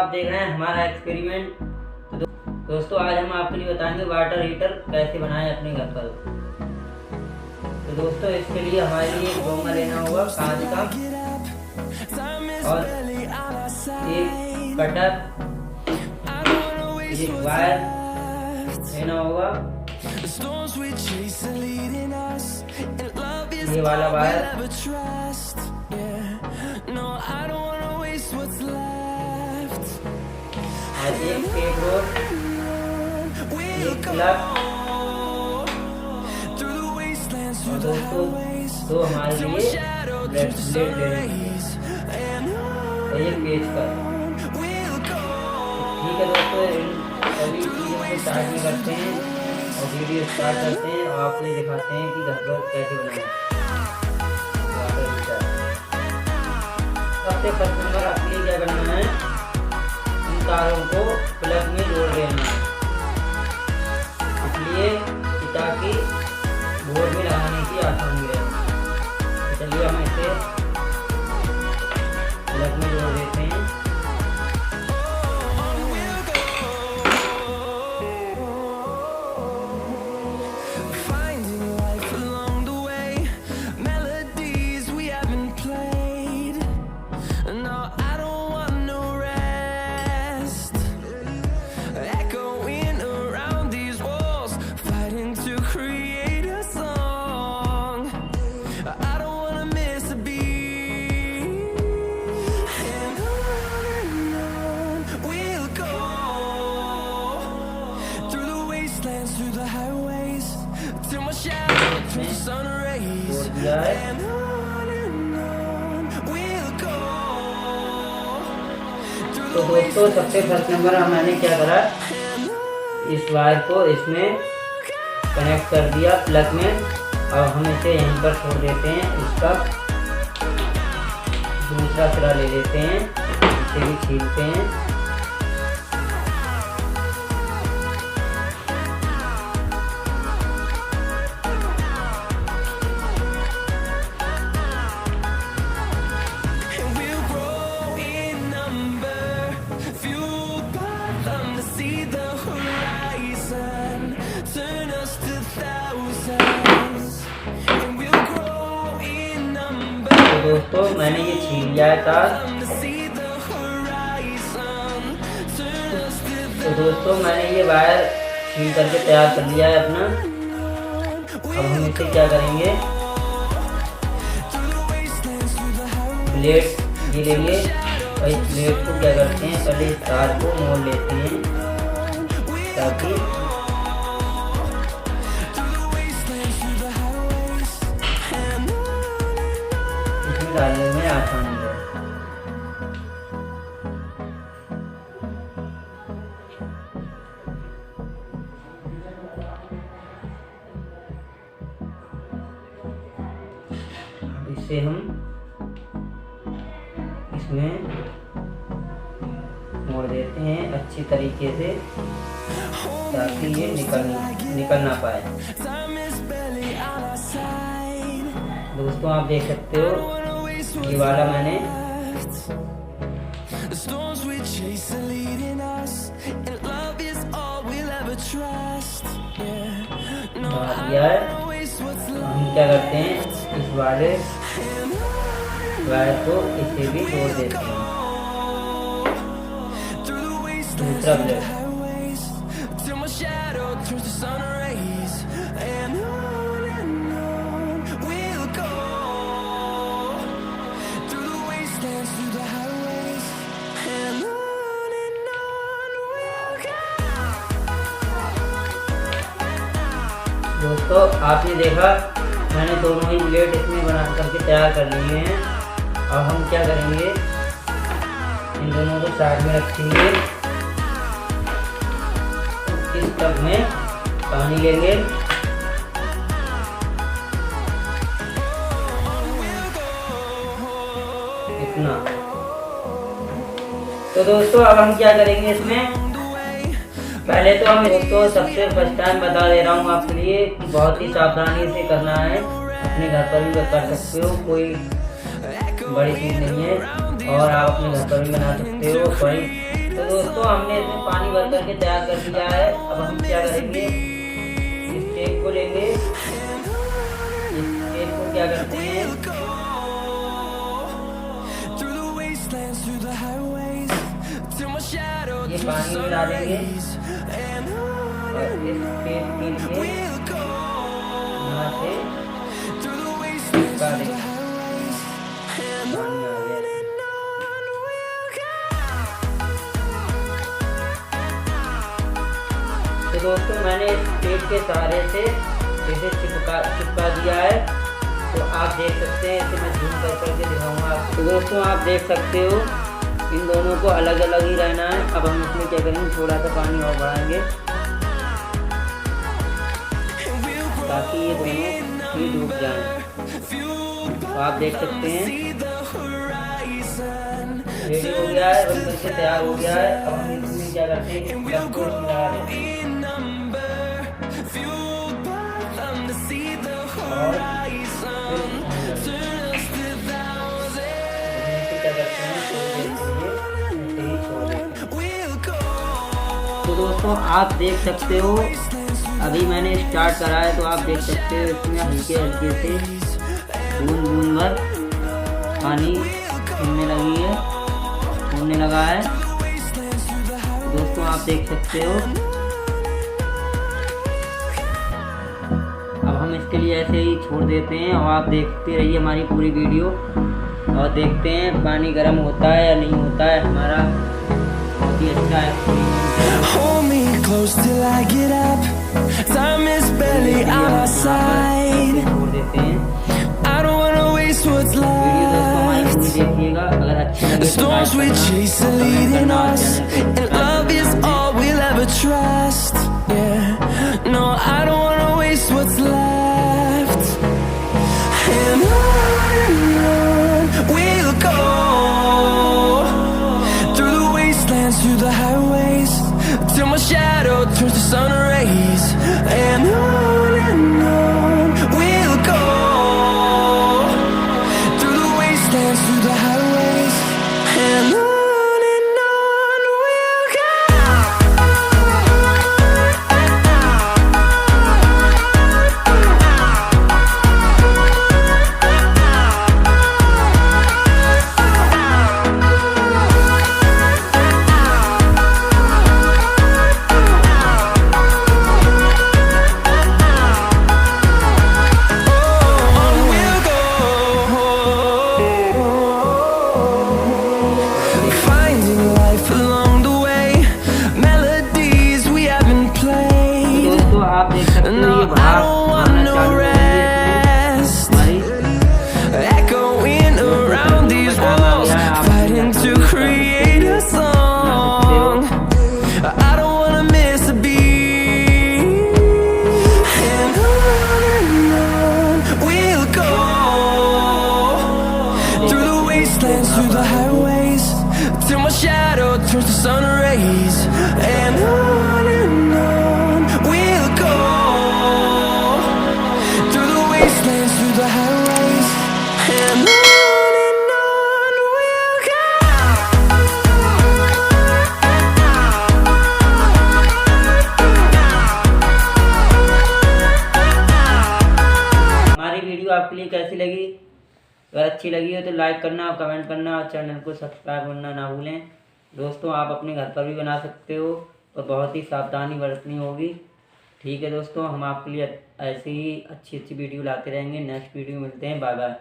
आप देख रहे हैं हमारा एक्सपेरिमेंट। तो दोस्तों आज हम आपके लिए बताएंगे वाटर हीटर कैसे बनाएं अपने घर पर। तो दोस्तों इसके लिए हमारे लिए एक डोंगा लेना होगा कांच का और एक कटर, एक वायर लेना होगा, ये वाला वायर, और एक टेप रोल, एक प्लग और दोस्तों दो हमारे लिए ब्लेड लेने और एक पेचकस। ठीक है दोस्तों, इन सभी चीज़ों को स्टार्ट भी करते हैं और वीडियो स्टार्ट करते हैं और आपको दिखाते हैं कि घर पर कैसे बनाएं वाटर हीटर। सबसे फर्स्ट नंबर आपके लिए क्या करना है, इन तारों को प्लग में जोड़ देना है, इसलिए ताकि बोर्ड में लगाने की आसानी रहे। तो चलिए हम इसे प्लग में जोड़ देते हैं। जोड़ दिया है। तो दोस्तों सबसे फर्स्ट नंबर मैंने क्या करा, इस वायर को इसमें कनेक्ट कर दिया प्लग में। अब हम इसे यहीं पर छोड़ देते हैं, इसका दूसरा सिरा ले लेते हैं, इसे भी छीलते हैं। दोस्तों मैंने ये छील लिया है तार। तो दोस्तों मैंने ये वायर छील करके तैयार कर लिया है अपना। अब हम इसे क्या करेंगे, प्लेट ये लेंगे और इस प्लेट को क्या करते हैं, पहले इस तार को मोड़ लेते हैं ताकि डालने में आसानी है। अब इसे हम इसमें मोड़ देते हैं अच्छी तरीके से ताकि ये निकल ना पाए। दोस्तों आप देख सकते हो ये वाला मैंने दिया है। हम क्या करते हैं, इस वायर को इसे भी जोड़ देते हैं, दूसरा ब्लेड। दोस्तों आपने देखा मैंने दोनों ही प्लेट इसमें बना करके तैयार कर लिए हैं। अब हम क्या करेंगे, इन दोनों को साइड में रखेंगे। इस टब में पानी लेंगे, इतना। तो दोस्तों अब हम क्या करेंगे इसमें, पहले तो हम इसको सबसे फर्स्ट टाइम बता दे रहा हूँ आपके लिए कि बहुत ही सावधानी से करना है। अपने घर पर भी कर सकते हो, कोई बड़ी चीज़ नहीं है और आप अपने घर पर भी बना सकते हो। कोई तो दोस्तों हमने इसमें पानी भर करके तैयार कर दिया है। अब हम क्या करेंगे, इस टेप को लेंगे, इस टेप को क्या करते हैं, ये पानी में डालेंगे और इस टेप के लिए यहाँ से चिपका देंगे। तो दोस्तों मैंने इस टेप के सहारे से इसे चिपका दिया है। तो आप देख सकते हैं, इसे मैं जूम करके दिखाऊंगा आपको। तो दोस्तों आप देख सकते हो इन दोनों को अलग अलग ही रहना है। अब हम इसमें क्या करेंगे, थोड़ा सा पानी और बढ़ाएंगे ताकि ये दोनों ही डूब जाएं। तो आप देख सकते हैं रेडी हो गया है, बन करके तैयार हो गया है। अब हम इसमें क्या करते हैं, लगा देते हैं तो दोस्तों आप देख सकते हो अभी मैंने स्टार्ट करा है। तो आप देख सकते हो इसमें हल्के हल्के से बूंद बूंद भर पानी गिरने लगी है, होने लगा है। दोस्तों आप देख सकते हो। अब हम इसके लिए ऐसे ही छोड़ देते हैं और आप देखते रहिए हमारी पूरी वीडियो और देखते हैं पानी गर्म होता है या नहीं होता है। हमारा बहुत ही अच्छा एक्सपीरियंस छोड़ देते हैं। वीडियो दोस्तों हमारी पूरी देखिएगा, अगर अच्छी लगे तो through the highways till my shadow turns to sun rays, and on we'll go through the wastelands, through the highways, and on we'll go. आप देख सकते हो ये भाग आना चालू है echoing around these walls, fighting to create a song. I don't wanna miss a beat, and on we'll go through the wastelands, through the highways, till my shadow turns to sun rays, and on we'll go through the wastelands, through the highways, and on we'll go. हमारी video आपके लिए कैसी लगी? अगर अच्छी लगी हो तो लाइक करना और कमेंट करना और चैनल को सब्सक्राइब करना ना भूलें। दोस्तों आप अपने घर पर भी बना सकते हो और बहुत ही सावधानी बरतनी होगी। ठीक है दोस्तों, हम आपके लिए ऐसे ही अच्छी अच्छी वीडियो लाते रहेंगे। नेक्स्ट वीडियो मिलते हैं, बाय बाय।